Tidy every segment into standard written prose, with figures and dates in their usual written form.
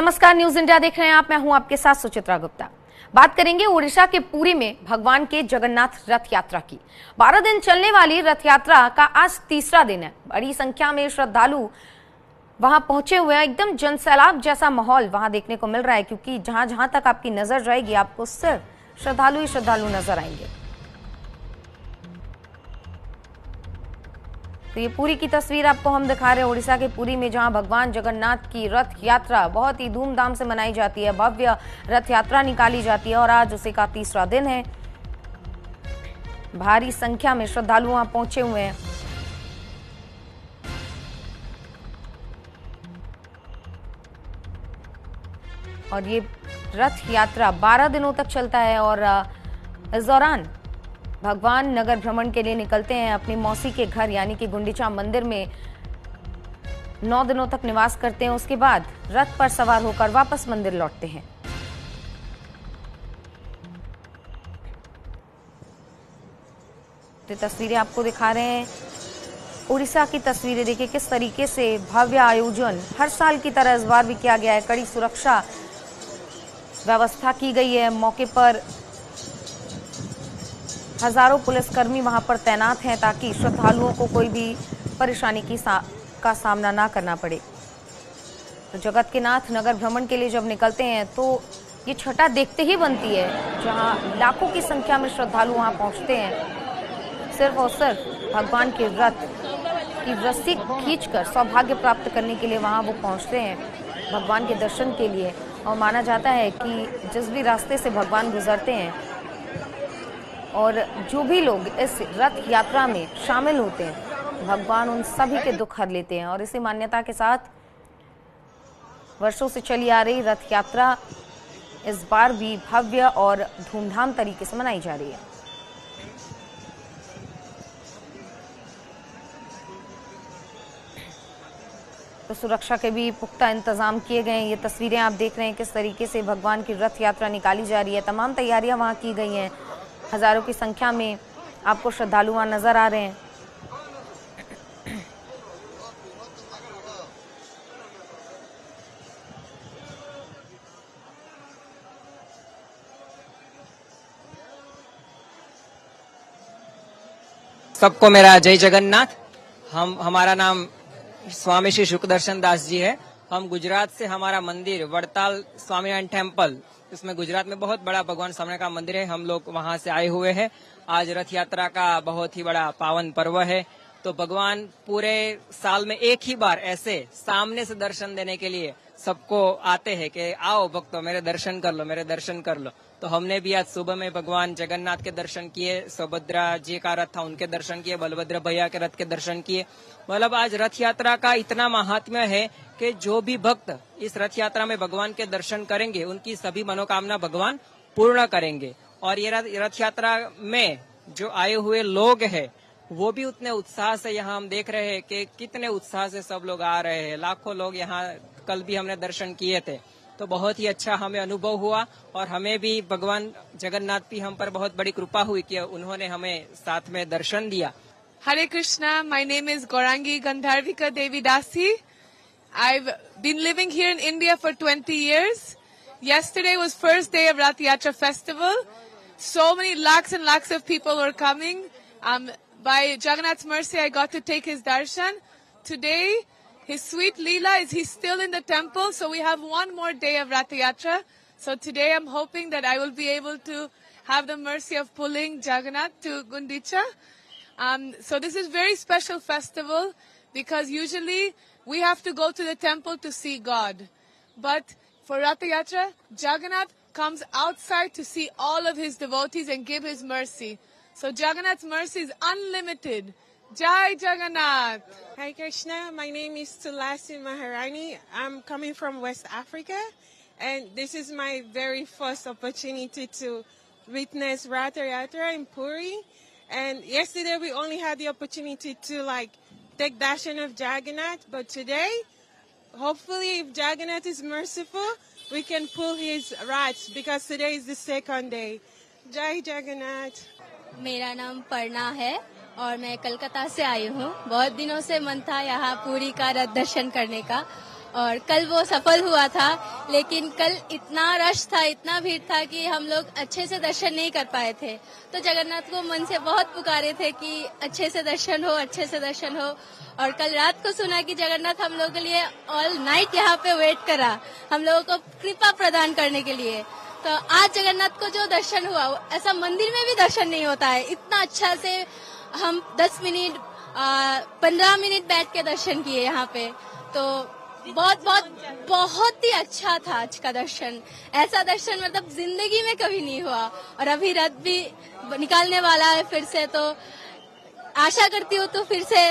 नमस्कार, news India देख रहे हैं आप। मैं हूं आपके साथ सुचित्रा गुप्ता। बात करेंगे ओडिशा के पुरी में भगवान के जगन्नाथ रथ यात्रा की। 12 दिन चलने वाली रथ यात्रा का आज तीसरा दिन है। बड़ी संख्या में श्रद्धालु वहां पहुंचे हुए हैं। एकदम जनसैलाब जैसा माहौल वहां देखने को मिल रहा है, क्योंकि जहां जहां तक आपकी नजर जाएगी आपको सिर्फ श्रद्धालु ही श्रद्धालु नजर आएंगे। तो ये पूरी की तस्वीर आपको हम दिखा रहे हैं ओडिशा के पुरी में, जहां भगवान जगन्नाथ की रथ यात्रा बहुत ही धूमधाम से मनाई जाती है। भव्य रथ यात्रा निकाली जाती है और आज उसी का तीसरा दिन है। भारी संख्या में श्रद्धालु वहां पहुंचे हुए हैं। और ये रथ यात्रा 12 दिनों तक चलता है और इस दौरान भगवान नगर भ्रमण के लिए निकलते हैं। अपनी मौसी के घर यानी कि गुंडीचा मंदिर में 9 दिनों तक निवास करते हैं। उसके बाद रथ पर सवार होकर वापस मंदिर लौटते हैं। तो तस्वीरें आपको दिखा रहे हैं, उड़ीसा की तस्वीरें। देखिए किस तरीके से भव्य आयोजन हर साल की तरह इस बार भी किया गया है। कड़ी सुरक्षा व्यवस्था की गई है। मौके पर हजारों पुलिसकर्मी वहां पर तैनात हैं ताकि श्रद्धालुओं को कोई भी परेशानी का सामना ना करना पड़े। तो जगत के नाथ नगर भ्रमण के लिए जब निकलते हैं तो ये छटा देखते ही बनती है, जहां लाखों की संख्या में श्रद्धालु वहां पहुंचते हैं। सिर्फ और सिर्फ भगवान के रथ की रस्सी खींचकर सौभाग्य प्राप्त करने के लिए वहां वो पहुंचते हैं, भगवान के दर्शन के लिए। और माना जाता है कि जिस भी रास्ते से भगवान गुजरते हैं और जो भी लोग इस रथ यात्रा में शामिल होते हैं, भगवान उन सभी के दुख हर लेते हैं। और इसी मान्यता के साथ वर्षों से चली आ रही रथ यात्रा इस बार भी भव्य और धूमधाम तरीके से मनाई जा रही है। तो सुरक्षा के भी पुख्ता इंतजाम किए गए हैं। ये तस्वीरें आप देख रहे हैं किस तरीके से भगवान की रथ यात्रा निकाली जा रही है। तमाम तैयारियां वहां की गई हैं। हजारों की संख्या में आपको श्रद्धालु वहां नजर आ रहे हैं। सबको मेरा जय जगन्नाथ। हमारा नाम स्वामी श्री शुकदर्शन दास जी है। हम गुजरात से, हमारा मंदिर वड़ताल स्वामीनारायण टेम्पल, इसमें गुजरात में बहुत बड़ा भगवान स्वामीनारायण का मंदिर है। हम लोग वहां से आए हुए हैं। आज रथ यात्रा का बहुत ही बड़ा पावन पर्व है। तो भगवान पूरे साल में एक ही बार ऐसे सामने से दर्शन देने के लिए सबको आते हैं कि आओ भक्तों मेरे दर्शन कर लो, मेरे दर्शन कर लो। तो हमने भी आज सुबह में भगवान जगन्नाथ के दर्शन किए, सुभद्रा जी का रथ था उनके दर्शन किए, बलभद्र भैया के रथ के दर्शन किए। मतलब आज रथ यात्रा का इतना महात्म्य है कि जो भी भक्त इस रथ यात्रा में भगवान के दर्शन करेंगे उनकी सभी मनोकामना भगवान पूर्ण करेंगे। और ये रथ यात्रा में जो आए हुए लोग हैं वो भी उतने उत्साह से, यहाँ हम देख रहे हैं कि कितने उत्साह से सब लोग आ रहे हैं। लाखों लोग यहाँ, कल भी हमने दर्शन किए थे, तो बहुत ही अच्छा हमें अनुभव हुआ। और हमें भी भगवान जगन्नाथ की हम पर बहुत बड़ी कृपा हुई कि उन्होंने हमें साथ में दर्शन दिया। Hare Krishna, my name is Gaurangi Gandharvika Devi Dasi. I've been living here in India for 20 years. Yesterday was first day of Rath Yatra festival. So many lakhs and lakhs of people were coming. By Jagannath's mercy, I got to take his darshan. Today, his sweet Leela he's still in the temple, so we have one more day of Rath Yatra. So today I'm hoping that I will be able to have the mercy of pulling Jagannath to Gundicha. So this is very special festival because usually we have to go to the temple to see God. But for Rath Yatra, Jagannath comes outside to see all of his devotees and give his mercy. So Jagannath's mercy is unlimited. Jai Jagannath! Hi Krishna, my name is Tulasi Maharani. I'm coming from West Africa and this is my very first opportunity to witness Rath Yatra in Puri. And yesterday we only had the opportunity to take darshan of Jagannath, but today, hopefully if Jagannath is merciful, we can pull his rats because today is the second day. Jai Jagannath! मेरा नाम पर्णा है और मैं कलकत्ता से आई हूँ। बहुत दिनों से मन था यहाँ पुरी का रथ दर्शन करने का और कल वो सफल हुआ था, लेकिन कल इतना रश था, इतना भीड़ था कि हम लोग अच्छे से दर्शन नहीं कर पाए थे। तो जगन्नाथ को मन से बहुत पुकारे थे कि अच्छे से दर्शन हो, अच्छे से दर्शन हो। और कल रात को सुना कि जगन्नाथ हम लोगों के लिए ऑल नाइट यहाँ पे वेट करा, हम लोगों को कृपा प्रदान करने के लिए। तो आज जगन्नाथ को जो दर्शन हुआ, ऐसा मंदिर में भी दर्शन नहीं होता है। इतना अच्छा से हम 10 मिनट 15 मिनट बैठ के दर्शन किए यहाँ पे। तो बहुत ही अच्छा था आज का दर्शन। ऐसा दर्शन मतलब जिंदगी में कभी नहीं हुआ। और अभी रथ भी निकालने वाला है फिर से, तो आशा करती हूँ तो फिर से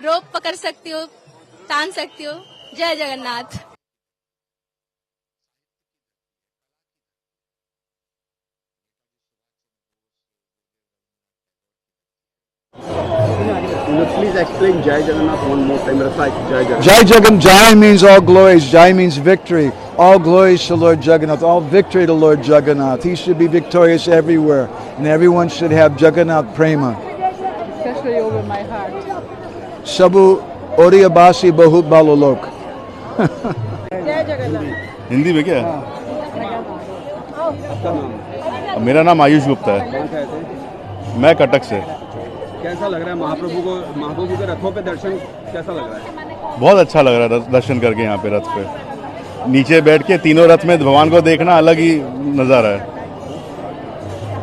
रोप पकड़ सकती हूँ, तान सकती हूँ। जय Jagannath. Please explain Jai Jagannath one more time. Recite Jai Jagannath. Jai Jagannath, Jai means all glories. Jai means victory. All glories to Lord Jagannath. All victory to Lord Jagannath. He should be victorious everywhere. And everyone should have Jagannath Prema. Especially over my heart. Sabu Oriyabasi Bahut Balolok. जय जगन्नाथ। हिंदी में क्या है? आपका नाम? मेरा नाम आयुष गुप्ता है। कहाँ से आए थे? मैं कटक से। कैसा लग रहा है महाप्रभु के रथों पे दर्शन कैसा लग रहा है? बहुत अच्छा लग रहा है दर्शन करके यहाँ पे रथ पे। नीचे बैठ के तीनों रथ में भगवान को देखना अलग ही नज़ारा है।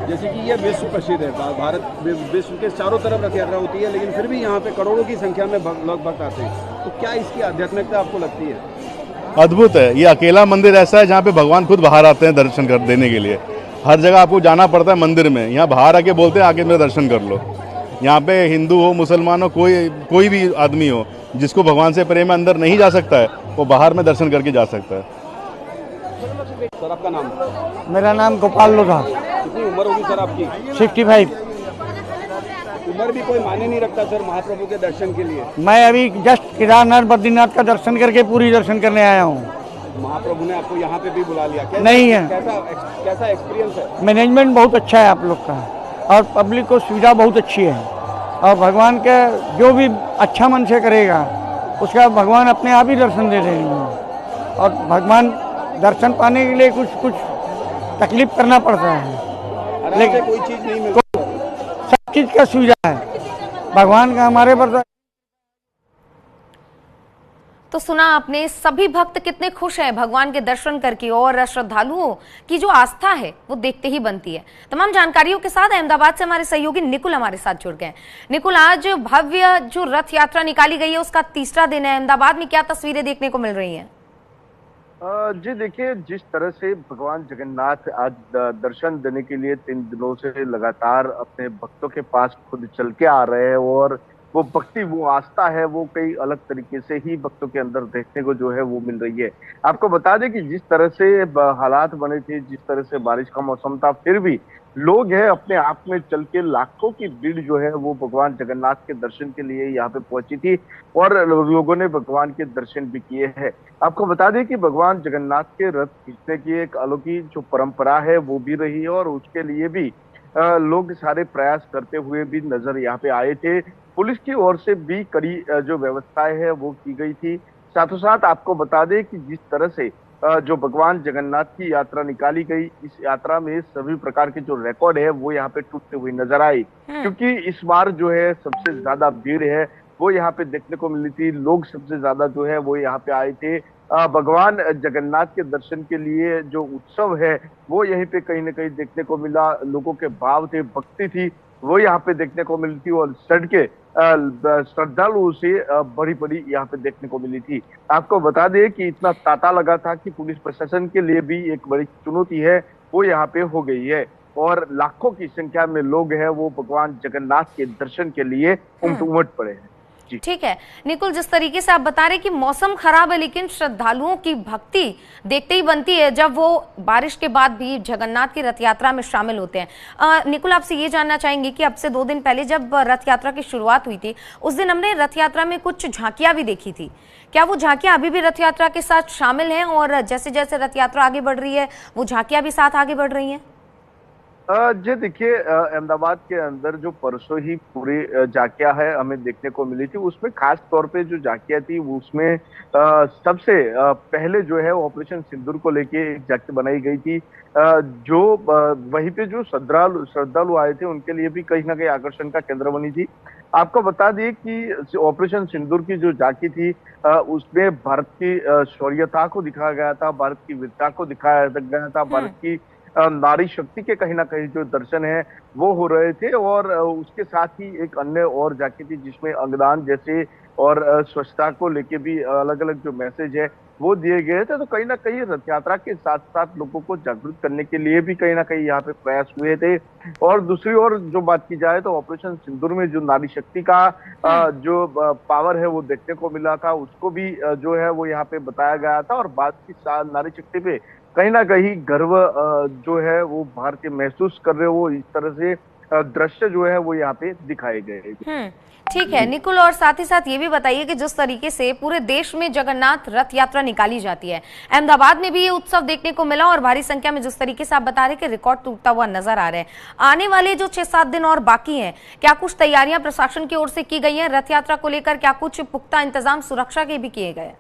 जैसे कि ये विश्व प्रसिद्ध है, भारत विश्व के चारों तरफ रथ यात्रा होती है, लेकिन फिर भी यहाँ पे करोड़ों की संख्या में लोग भक्त आते हैं। तो क्या इसकी आध्यात्मिकता आपको लगती है? अद्भुत है। ये अकेला मंदिर ऐसा है जहाँ पे भगवान खुद बाहर आते हैं दर्शन कर देने के लिए। हर जगह आपको जाना पड़ता है मंदिर में, यहाँ बाहर आके बोलते हैं आके मेरा दर्शन कर लो। यहाँ पे हिंदू हो, मुसलमान हो, कोई भी आदमी हो जिसको भगवान से प्रेम अंदर नहीं जा सकता है, वो बाहर में दर्शन करके जा सकता है। सर आपका नाम? मेरा नाम गोपाल लोधा। कितनी उम्र होगी सर आपकी? 65। उम्र भी कोई मायने नहीं रखता सर महाप्रभु के दर्शन के लिए। मैं अभी जस्ट केदारनाथ बद्रीनाथ का दर्शन करके पूरी दर्शन करने आया हूँ। महाप्रभु ने आपको यहाँ पे भी बुला लिया? नहीं है। कैसा एक्सपीरियंस है? मैनेजमेंट बहुत अच्छा है आप लोग का, और पब्लिक को सुविधा बहुत अच्छी है। और भगवान के जो भी अच्छा मन से करेगा उसका भगवान अपने आप ही दर्शन दे देंगे। और भगवान दर्शन पाने के लिए कुछ तकलीफ करना पड़ता है, लेकिन कोई चीज़ नहीं मिलती, सब चीज़ का सुविधा है भगवान का हमारे पर। तो सुना आपने, सभी भक्त कितने खुश हैं भगवान के दर्शन करके, और श्रद्धालुओं की जो आस्था है वो देखते ही बनती है। तमाम जानकारियों के साथ अहमदाबाद से हमारे सहयोगी निकुल हमारे साथ जुड़ गए। निकुल, आज भव्य जो रथ यात्रा निकाली गई है उसका तीसरा दिन है, अहमदाबाद में क्या तस्वीरें देखने को मिल रही हैं? जी देखिए, जिस तरह से भगवान जगन्नाथ आज दर्शन देने के लिए 3 दिनों से लगातार अपने भक्तों के पास खुद चल के आ रहे हैं, और वो भक्ति, वो आस्था है, वो कई अलग तरीके से ही भक्तों के अंदर देखने को जो है वो मिल रही है। आपको बता दें कि जिस तरह से हालात बने थे, जिस तरह से बारिश का मौसम था, फिर भी लोग है अपने आप में चल के, लाखों की भीड़ जो है वो भगवान जगन्नाथ के दर्शन के लिए यहाँ पे पहुंची थी, और लोगों ने भगवान के दर्शन भी किए हैं। आपको बता दें कि भगवान जगन्नाथ के रथ खींचने की एक अलौकिक जो परंपरा है वो भी रही है, और उसके लिए भी लोग सारे प्रयास करते हुए भी नजर यहाँ पे आए थे। पुलिस की ओर से भी कड़ी जो व्यवस्थाएं है वो की गई थी। साथों साथ आपको बता दें कि जिस तरह से जो भगवान जगन्नाथ की यात्रा निकाली गई, इस यात्रा में सभी प्रकार के जो रिकॉर्ड है वो यहाँ पे टूटते हुए नजर आए, क्योंकि इस बार जो है सबसे ज्यादा भीड़ है वो यहाँ पे देखने को मिली थी। लोग सबसे ज्यादा जो है वो यहाँ पे आए थे भगवान जगन्नाथ के दर्शन के लिए। जो उत्सव है वो यहीं पे कहीं ना कहीं देखने को मिला, लोगों के भाव थे, भक्ति थी, वो यहाँ पे देखने को मिली थी, और सड़कें श्रद्धालुओं से बड़ी बड़ी यहाँ पे देखने को मिली थी। आपको बता दें कि इतना तांता लगा था कि पुलिस प्रशासन के लिए भी एक बड़ी चुनौती है वो यहाँ पे हो गई है, और लाखों की संख्या में लोग हैं वो भगवान जगन्नाथ के दर्शन के लिए उमट पड़े हैं। ठीक है निकुल, जिस तरीके से आप बता रहे कि मौसम खराब है लेकिन श्रद्धालुओं की भक्ति देखते ही बनती है जब वो बारिश के बाद भी जगन्नाथ की रथ यात्रा में शामिल होते हैं। निकुल, आपसे ये जानना चाहेंगे कि अब से 2 दिन पहले जब रथ यात्रा की शुरुआत हुई थी उस दिन हमने रथ यात्रा में कुछ झांकियां भी देखी थी, क्या वो झांकियां अभी भी रथ यात्रा के साथ शामिल हैं, और जैसे जैसे रथ यात्रा आगे बढ़ रही है वो झांकियां भी साथ आगे बढ़ रही हैं? जी देखिए, अहमदाबाद के अंदर जो परसों ही पूरी झांकियां है हमें देखने को मिली थी, उसमें खास तौर पे जो झांकियां थी वो उसमें सबसे पहले जो है ऑपरेशन सिंदूर को लेके एक झांकी बनाई गई थी। जो वहीं पे जो श्रद्धालु श्रद्धालु आए थे उनके लिए भी कहीं ना कहीं आकर्षण का केंद्र बनी थी। आपको बता दिए कि ऑपरेशन सिंदूर की जो झांकी थी उसमें भारत की शौर्यता को दिखाया गया था, भारत की वीरता को दिखाया गया था, भारत की नारी शक्ति के कहीं ना कहीं जो दर्शन है वो हो रहे थे। और उसके साथ ही एक अन्य और झांकी थी जिसमें अंगदान जैसे और स्वच्छता को लेके भी अलग अलग जो मैसेज है वो दिए गए थे। तो कहीं ना कहीं रथ यात्रा के साथ साथ लोगों को जागरूक करने के लिए भी कहीं ना कहीं यहाँ पे प्रयास हुए थे। और दूसरी ओर जो बात की जाए तो ऑपरेशन सिंदूर में जो नारी शक्ति का जो पावर है वो देखने को मिला था, उसको भी जो है वो यहाँ पे बताया गया था। और बात की नारी शक्ति पे कहीं ना कहीं गर्व जो है वो भारतीय महसूस कर रहे हो, इस तरह से दृश्य जो है वो यहाँ पे दिखाए गए। ठीक है निकुल, और साथ ही साथ ये भी बताइए कि जिस तरीके से पूरे देश में जगन्नाथ रथ यात्रा निकाली जाती है, अहमदाबाद में भी ये उत्सव देखने को मिला और भारी संख्या में जिस तरीके से आप बता रहे हैं कि रिकॉर्ड टूटता हुआ नजर आ रहे हैं। आने वाले जो 6-7 दिन और बाकी हैं, क्या कुछ तैयारियां प्रशासन की ओर से की गई हैं रथ यात्रा को लेकर? क्या कुछ पुख्ता इंतजाम सुरक्षा के भी किए गए?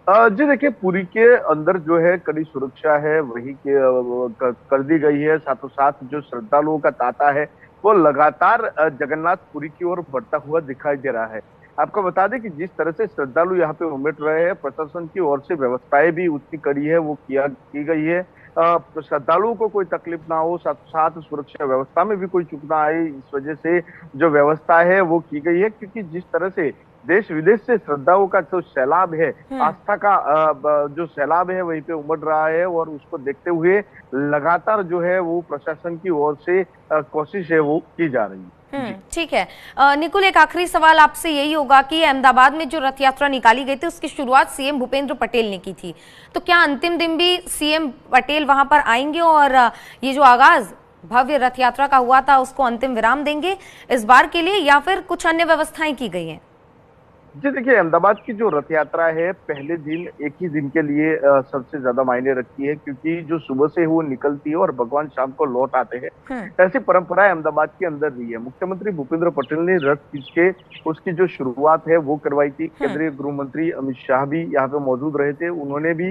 जी देखिए, पुरी के अंदर जो है कड़ी सुरक्षा है वही कर दी गई है। साथों साथ जो श्रद्धालुओं का तांता है वो लगातार जगन्नाथपुरी की ओर बढ़ता हुआ दिखाई दे रहा है। आपको बता दें कि जिस तरह से श्रद्धालु यहाँ पे उमड़ रहे हैं, प्रशासन की ओर से व्यवस्थाएं भी उतनी कड़ी है वो की गई है। श्रद्धालुओं को कोई तकलीफ ना हो, साथ साथ सुरक्षा व्यवस्था में भी कोई चूक ना आए, इस वजह से जो व्यवस्था है वो की गई है। क्योंकि जिस तरह से देश विदेश से श्रद्धाओं का जो सैलाब है, आस्था का जो सैलाब है वहीं पे उमड़ रहा है, और उसको देखते हुए लगातार जो है वो प्रशासन की ओर से कोशिश है वो की जा रही है। ठीक है निकुल, एक आखिरी सवाल आपसे यही होगा कि अहमदाबाद में जो रथ यात्रा निकाली गई थी उसकी शुरुआत सीएम भूपेंद्र पटेल ने की थी, तो क्या अंतिम दिन भी सीएम पटेल वहां पर आएंगे और ये जो आगाज भव्य रथ यात्रा का हुआ था उसको अंतिम विराम देंगे इस बार के लिए, या फिर कुछ अन्य व्यवस्थाएं की गई हैं? जी देखिए, अहमदाबाद की जो रथ यात्रा है पहले दिन एक ही दिन के लिए सबसे ज्यादा मायने रखती है, क्योंकि जो सुबह से वो निकलती है और भगवान शाम को लौट आते हैं, ऐसी परंपरा अहमदाबाद के अंदर रही है। मुख्यमंत्री भूपेंद्र पटेल ने रथ खींच के उसकी जो शुरुआत है वो करवाई थी। केंद्रीय गृह मंत्री अमित शाह भी यहाँ पे मौजूद रहे थे, उन्होंने भी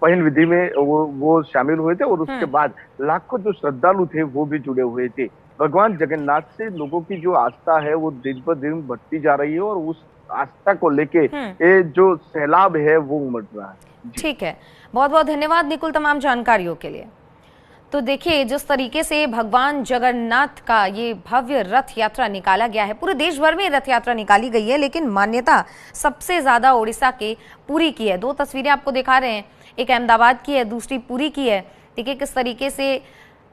पहल विधि में वो शामिल हुए थे। और उसके बाद लाखों जो श्रद्धालु थे वो भी जुड़े हुए थे। भगवान जगन्नाथ से लोगों की जो आस्था है वो दिन पर दिन बढ़ती जा रही है, और उस आस्था को लेके ये जो सैलाब है वो उमड़ रहा है। ठीक है, बहुत बहुत धन्यवाद निकुल तमाम जानकारियों के लिए। तो देखिए जिस तरीके से भगवान जगन्नाथ का ये भव्य रथ यात्रा निकाला गया है, पूरे देश भर में रथ यात्रा निकाली गई है, लेकिन मान्यता सबसे ज्यादा ओडिशा के पुरी की है। 2 तस्वीरें आपको दिखा रहे हैं, एक अहमदाबाद की है, दूसरी पुरी की है। देखिए किस तरीके से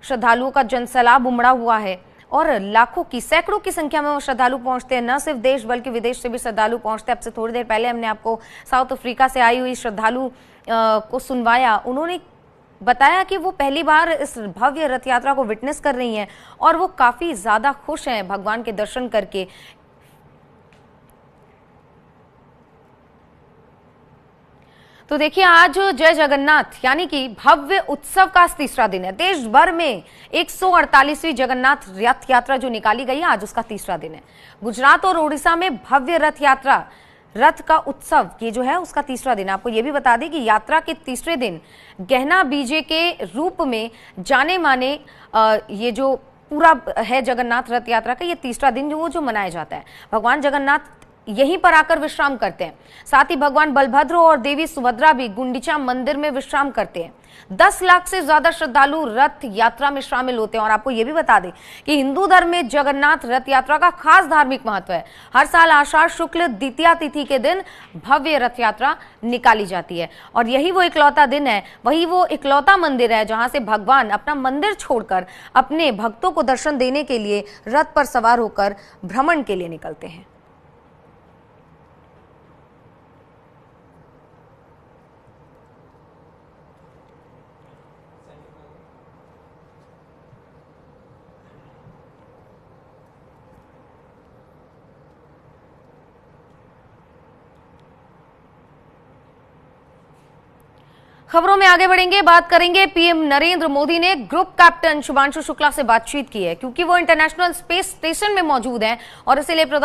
श्रद्धालुओं का जनसैलाब उमड़ा हुआ है और लाखों की, सैकड़ों की संख्या में वो श्रद्धालु पहुंचते हैं। न सिर्फ देश बल्कि विदेश से भी श्रद्धालु पहुंचते हैं। अब से थोड़ी देर पहले हमने आपको साउथ अफ्रीका से आई हुई श्रद्धालु को सुनवाया। उन्होंने बताया कि वो पहली बार इस भव्य रथ यात्रा को विटनेस कर रही हैं और वो काफी ज्यादा खुश हैं भगवान के दर्शन करके। तो देखिए आज जय जगन्नाथ यानी कि भव्य उत्सव का तीसरा दिन है। देश भर में 148वीं जगन्नाथ रथ यात्रा जो निकाली गई है आज उसका तीसरा दिन है। गुजरात और ओडिशा में भव्य रथ यात्रा, रथ का उत्सव ये जो है उसका तीसरा दिन। आपको ये भी बता दें कि यात्रा के तीसरे दिन गहना बीजे के रूप में जाने माने ये जो पूरा है जगन्नाथ रथ यात्रा का ये तीसरा दिन जो मनाया जाता है। भगवान जगन्नाथ यहीं पर आकर विश्राम करते हैं। साथ ही भगवान बलभद्र और देवी सुभद्रा भी गुंडीचा मंदिर में विश्राम करते हैं। 10 लाख से ज्यादा श्रद्धालु रथ यात्रा में शामिल होते हैं। और आपको यह भी बता दें कि हिंदू धर्म में जगन्नाथ रथ यात्रा का खास धार्मिक महत्व है। हर साल आषाढ़ शुक्ल द्वितीया तिथि के दिन भव्य रथ यात्रा निकाली जाती है और यही वो इकलौता दिन है, वही वो इकलौता मंदिर है जहां से भगवान अपना मंदिर छोड़कर अपने भक्तों को दर्शन देने के लिए रथ पर सवार होकर भ्रमण के लिए निकलते हैं। खबरों में आगे बढ़ेंगे, बात करेंगे। पीएम नरेंद्र मोदी ने ग्रुप कैप्टन शुभांशु शुक्ला से बातचीत की है, क्योंकि वो इंटरनेशनल स्पेस स्टेशन में मौजूद हैं और इसीलिए प्रधान